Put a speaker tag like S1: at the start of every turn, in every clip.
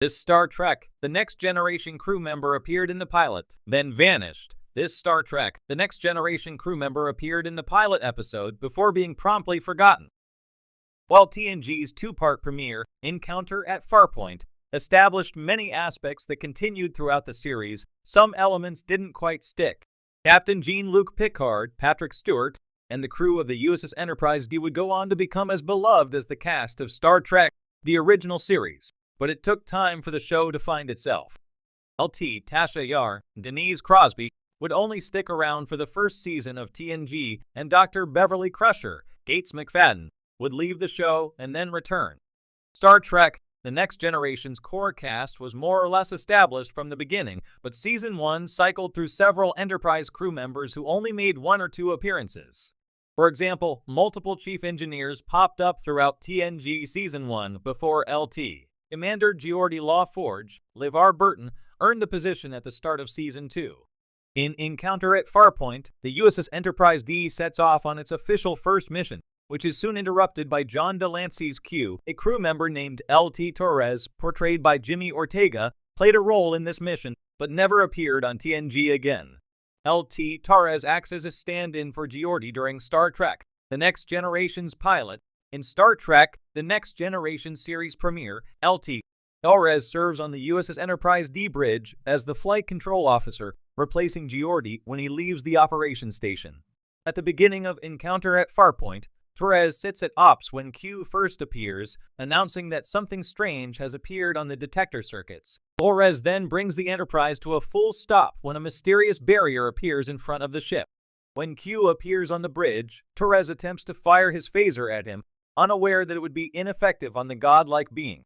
S1: This Star Trek, The Next Generation crew member appeared in the pilot, then vanished. This Star Trek, The Next Generation crew member appeared in the pilot episode before being promptly forgotten. While TNG's two-part premiere, Encounter at Farpoint, established many aspects that continued throughout the series, some elements didn't quite stick. Captain Jean-Luc Picard, Patrick Stewart, and the crew of the USS Enterprise D would go on to become as beloved as the cast of Star Trek, the original series, but it took time for the show to find itself. LT, Tasha Yar, and Denise Crosby would only stick around for the first season of TNG, and Dr. Beverly Crusher, Gates McFadden, would leave the show and then return. Star Trek, The Next Generation's core cast was more or less established from the beginning, but Season 1 cycled through several Enterprise crew members who only made one or two appearances. For example, multiple chief engineers popped up throughout TNG Season 1 before LT. Commander Geordi LaForge, LeVar Burton, earned the position at the start of Season 2. In Encounter at Farpoint, the USS Enterprise D sets off on its official first mission, which is soon interrupted by John Delancey's Q. A crew member named LT Torres, portrayed by Jimmy Ortega, played a role in this mission, but never appeared on TNG again. LT Torres acts as a stand-in for Geordi during Star Trek, The Next Generation's pilot. In Star Trek, The Next Generation series premiere, LT Torres serves on the USS Enterprise D bridge as the flight control officer, replacing Geordi when he leaves the operations station. At the beginning of Encounter at Farpoint, Torres sits at ops when Q first appears, announcing that something strange has appeared on the detector circuits. Torres then brings the Enterprise to a full stop when a mysterious barrier appears in front of the ship. When Q appears on the bridge, Torres attempts to fire his phaser at him, unaware that it would be ineffective on the godlike being.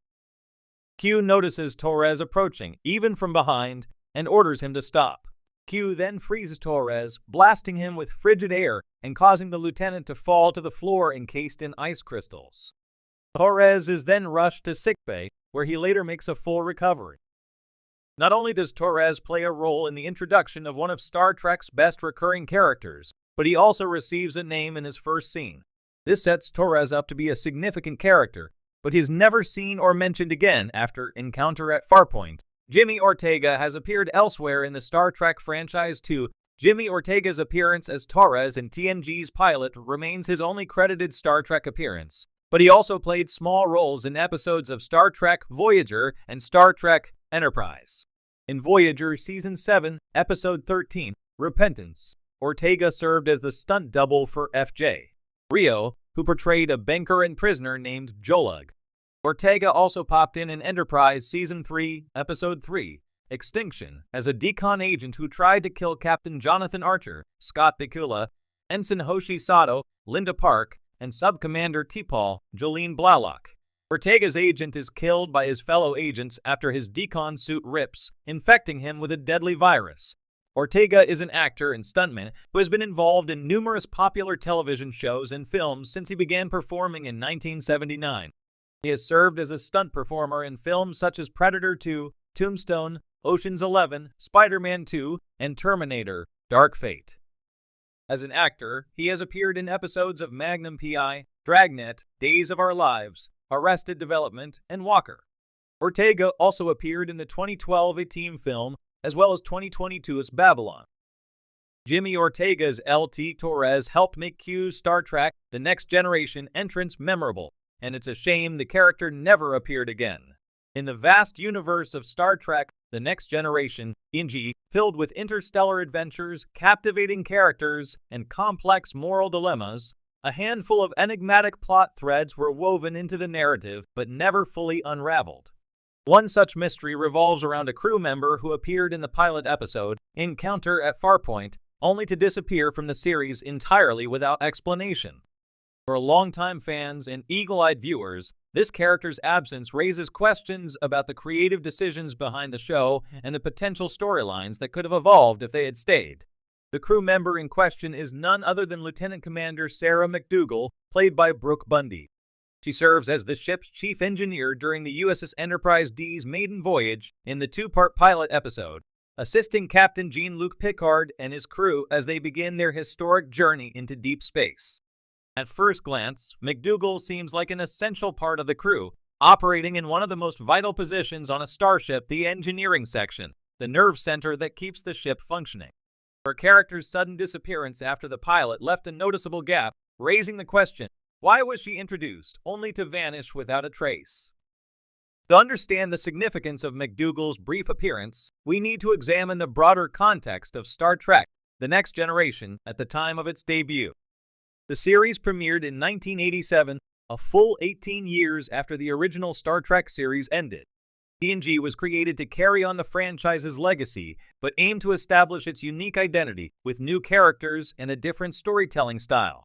S1: Q notices Torres approaching, even from behind, and orders him to stop. Q then freezes Torres, blasting him with frigid air and causing the lieutenant to fall to the floor encased in ice crystals. Torres is then rushed to sickbay, where he later makes a full recovery. Not only does Torres play a role in the introduction of one of Star Trek's best recurring characters, but he also receives a name in his first scene. This sets Torres up to be a significant character, but he's never seen or mentioned again after Encounter at Farpoint. Jimmy Ortega has appeared elsewhere in the Star Trek franchise too. Jimmy Ortega's appearance as Torres in TNG's pilot remains his only credited Star Trek appearance, but he also played small roles in episodes of Star Trek Voyager and Star Trek Enterprise. In Voyager Season 7, Episode 13, Repentance, Ortega served as the stunt double for F.J. Rio, who portrayed a banker and prisoner named Jolug. Ortega also popped in Enterprise Season 3, Episode 3, Extinction, as a decon agent who tried to kill Captain Jonathan Archer, Scott Bakula, Ensign Hoshi Sato, Linda Park, and Sub-Commander T'Pol, Jolene Blalock. Ortega's agent is killed by his fellow agents after his decon suit rips, infecting him with a deadly virus. Ortega is an actor and stuntman who has been involved in numerous popular television shows and films since he began performing in 1979. He has served as a stunt performer in films such as Predator 2, Tombstone, Ocean's 11, Spider-Man 2, and Terminator: Dark Fate. As an actor, he has appeared in episodes of Magnum P.I., Dragnet, Days of Our Lives, Arrested Development, and Walker. Ortega also appeared in the 2012 A-Team film, as well as 2022's Babylon. Jimmy Ortega's LT Torres helped make Q's Star Trek: The Next Generation entrance memorable, and it's a shame the character never appeared again. In the vast universe of Star Trek: The Next Generation, TNG, filled with interstellar adventures, captivating characters, and complex moral dilemmas, a handful of enigmatic plot threads were woven into the narrative but never fully unraveled. One such mystery revolves around a crew member who appeared in the pilot episode, Encounter at Farpoint, only to disappear from the series entirely without explanation. For longtime fans and eagle-eyed viewers, this character's absence raises questions about the creative decisions behind the show and the potential storylines that could have evolved if they had stayed. The crew member in question is none other than Lieutenant Commander Sarah McDougal, played by Brooke Bundy. She serves as the ship's chief engineer during the USS Enterprise D's maiden voyage in the two-part pilot episode, assisting Captain Jean-Luc Picard and his crew as they begin their historic journey into deep space. At first glance, McDougal seems like an essential part of the crew, operating in one of the most vital positions on a starship, the engineering section, the nerve center that keeps the ship functioning. Her character's sudden disappearance after the pilot left a noticeable gap, raising the question, why was she introduced, only to vanish without a trace? To understand the significance of McDougal's brief appearance, we need to examine the broader context of Star Trek: The Next Generation at the time of its debut. The series premiered in 1987, a full 18 years after the original Star Trek series ended. TNG was created to carry on the franchise's legacy, but aimed to establish its unique identity with new characters and a different storytelling style.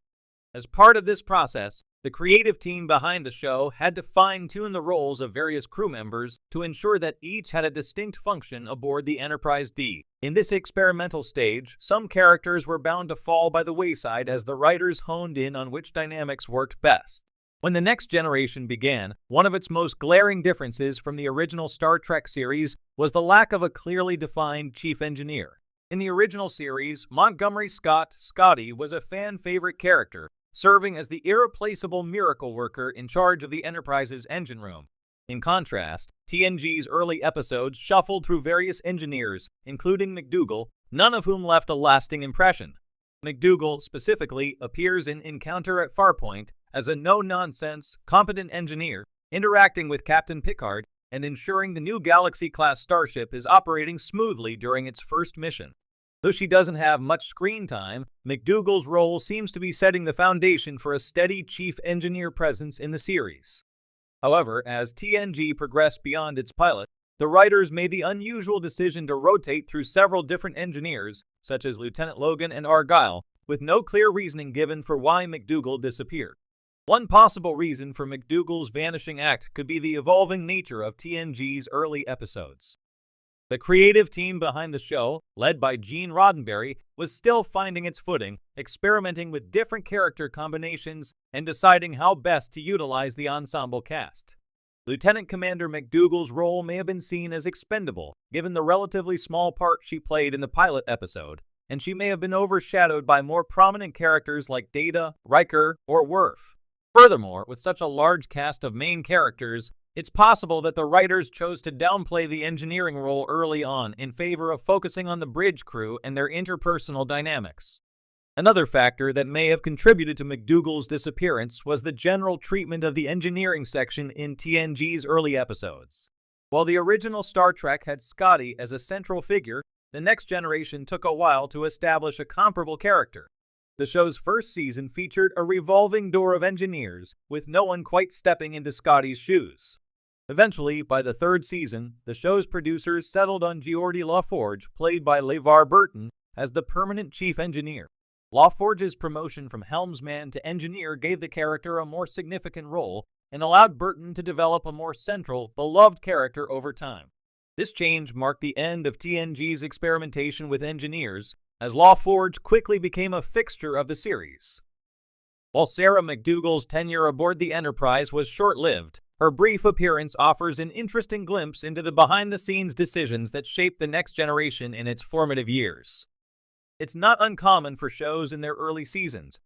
S1: As part of this process, the creative team behind the show had to fine-tune the roles of various crew members to ensure that each had a distinct function aboard the Enterprise D. In this experimental stage, some characters were bound to fall by the wayside as the writers honed in on which dynamics worked best. When The Next Generation began, one of its most glaring differences from the original Star Trek series was the lack of a clearly defined chief engineer. In the original series, Montgomery Scott, Scotty, was a fan-favorite character, serving as the irreplaceable miracle worker in charge of the Enterprise's engine room. In contrast, TNG's early episodes shuffled through various engineers, including McDougal, none of whom left a lasting impression. McDougal, specifically, appears in Encounter at Farpoint as a no-nonsense, competent engineer, interacting with Captain Picard and ensuring the new Galaxy-class starship is operating smoothly during its first mission. Though she doesn't have much screen time, McDougal's role seems to be setting the foundation for a steady chief engineer presence in the series. However, as TNG progressed beyond its pilot, the writers made the unusual decision to rotate through several different engineers, such as Lieutenant Logan and Argyle, with no clear reasoning given for why McDougal disappeared. One possible reason for McDougal's vanishing act could be the evolving nature of TNG's early episodes. The creative team behind the show, led by Gene Roddenberry, was still finding its footing, experimenting with different character combinations and deciding how best to utilize the ensemble cast. Lieutenant Commander McDougal's role may have been seen as expendable, given the relatively small part she played in the pilot episode, and she may have been overshadowed by more prominent characters like Data, Riker, or Worf. Furthermore, with such a large cast of main characters, it's possible that the writers chose to downplay the engineering role early on in favor of focusing on the bridge crew and their interpersonal dynamics. Another factor that may have contributed to McDougal's disappearance was the general treatment of the engineering section in TNG's early episodes. While the original Star Trek had Scotty as a central figure, The Next Generation took a while to establish a comparable character. The show's first season featured a revolving door of engineers, with no one quite stepping into Scotty's shoes. Eventually, by the third season, the show's producers settled on Geordie LaForge, played by LeVar Burton, as the permanent chief engineer. LaForge's promotion from helmsman to engineer gave the character a more significant role and allowed Burton to develop a more central, beloved character over time. This change marked the end of TNG's experimentation with engineers, as LaForge quickly became a fixture of the series. While Sarah McDougal's tenure aboard the Enterprise was short-lived, her brief appearance offers an interesting glimpse into the behind-the-scenes decisions that shaped The Next Generation in its formative years. It's not uncommon for shows in their early seasons